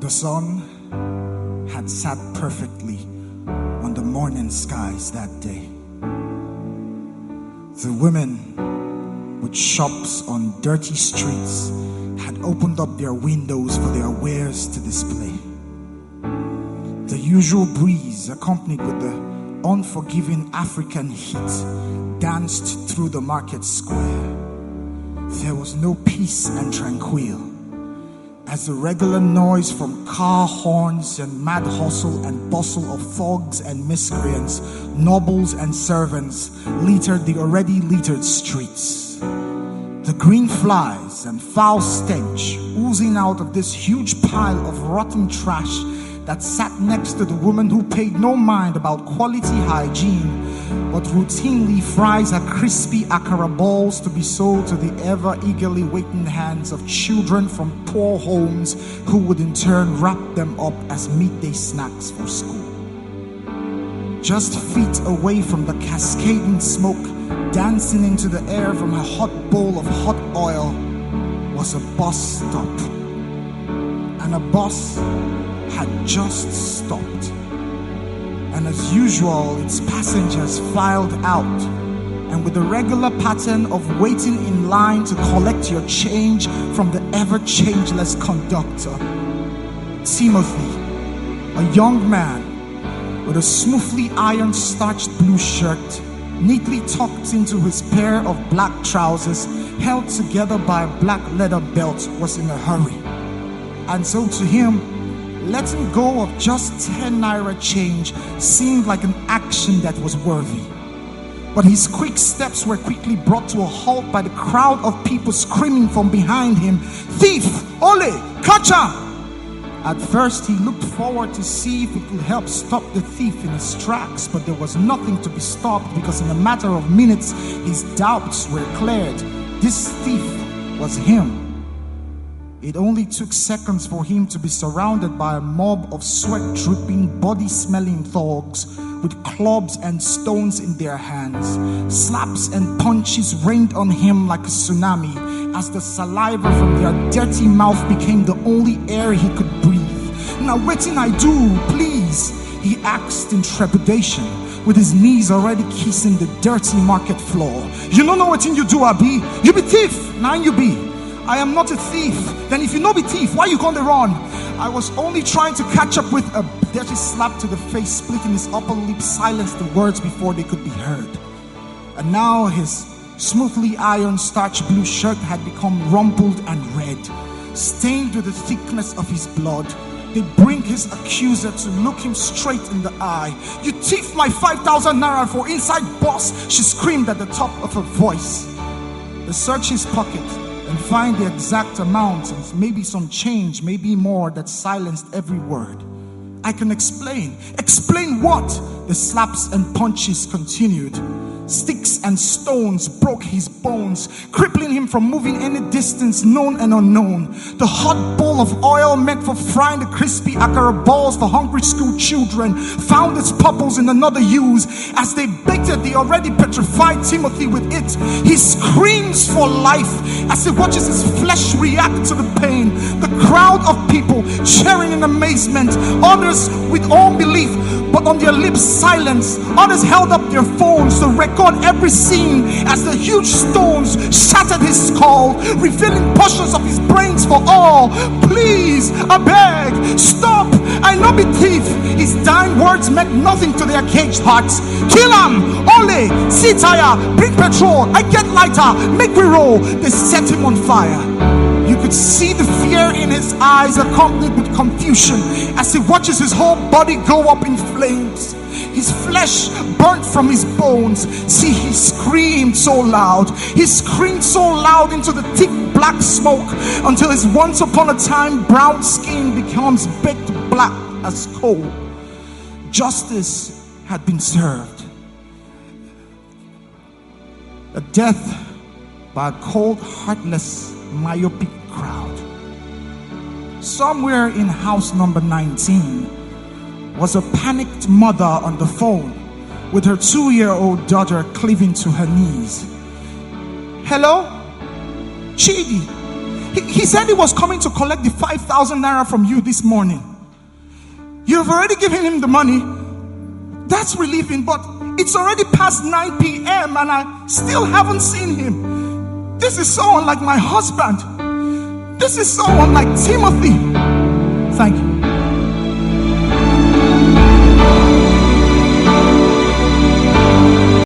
The sun had sat perfectly on the morning skies that day. The women with shops on dirty streets had opened up their windows for their wares to display. The usual breeze, accompanied with the unforgiving African heat, danced through the market square. There was no peace and tranquil, as the regular noise from car horns and mad hustle and bustle of thugs and miscreants, nobles and servants littered the already littered streets. The green flies and foul stench oozing out of this huge pile of rotten trash that sat next to the woman who paid no mind about quality hygiene, but routinely fries her crispy akara balls to be sold to the ever eagerly waiting hands of children from poor homes who would in turn wrap them up as midday snacks for school. Just feet away from the cascading smoke dancing into the air from a hot bowl of hot oil was a bus stop. And a bus had just stopped. And as usual, its passengers filed out, and with the regular pattern of waiting in line to collect your change from the ever-changeless conductor, Timothy, a young man with a smoothly ironed starched blue shirt, neatly tucked into his pair of black trousers, held together by a black leather belt, was in a hurry. And so to him, letting go of just 10 naira change seemed like an action that was worthy. But his quick steps were quickly brought to a halt by the crowd of people screaming from behind him, "Thief! Ole! Catch her!" At first he looked forward to see if he could help stop the thief in his tracks, but there was nothing to be stopped, because in a matter of minutes his doubts were cleared. This thief was him. It only took seconds for him to be surrounded by a mob of sweat-dripping, body-smelling thugs with clubs and stones in their hands. Slaps and punches rained on him like a tsunami as the saliva from their dirty mouth became the only air he could breathe. "Now wetin I do, please?" he asked in trepidation, with his knees already kissing the dirty market floor. "You don't know wetin you do, Abi? You be thief, now you be." "I am not a thief." "Then if you no be thief, why you gonna run?" "I was only trying to catch up with..." A dirty slap to the face, splitting his upper lip, silenced the words before they could be heard. And now his smoothly ironed starch blue shirt had become rumpled and red, stained with the thickness of his blood. They bring his accuser to look him straight in the eye. "You thief my 5,000 naira for inside boss," she screamed at the top of her voice. They search his pocket and find the exact amount, and maybe some change, maybe more, that silenced every word. "I can explain." "Explain what?" The slaps and punches continued. Sticks and stones broke his bones, crippling him from moving any distance, known and unknown. The hot bowl of oil meant for frying the crispy akara balls for hungry school children found its purpose in another use. As they baited the already petrified Timothy with it, he screams for life as he watches his flesh react to the pain. The crowd of people cheering in amazement, others with unbelief, but on their lips silence. Others held up their phones to record every scene as the huge stones shattered his skull, revealing portions of his brains for all. "Please, I beg, stop, I no be thief." His dying words meant nothing to their caged hearts. "Kill him! Ole, see tire, bring petrol, I get lighter, make we roll." They set him on fire. You could see the fear in his eyes, accompanied with confusion, as he watches his whole body go up in flames. His flesh burnt from his bones. See, he screamed so loud. He screamed so loud into the thick black smoke until his once upon a time brown skin becomes baked black as coal. Justice had been served. A death by a cold, heartless, myopic crowd. Somewhere in house number 19 was a panicked mother on the phone with her 2-year-old daughter cleaving to her knees. "Hello? Chidi, He said he was coming to collect the 5,000 naira from you this morning. You have already given him the money. That's relieving, but it's already past 9 p.m. and I still haven't seen him. This is so unlike my husband. This is so unlike Timothy. Thank you.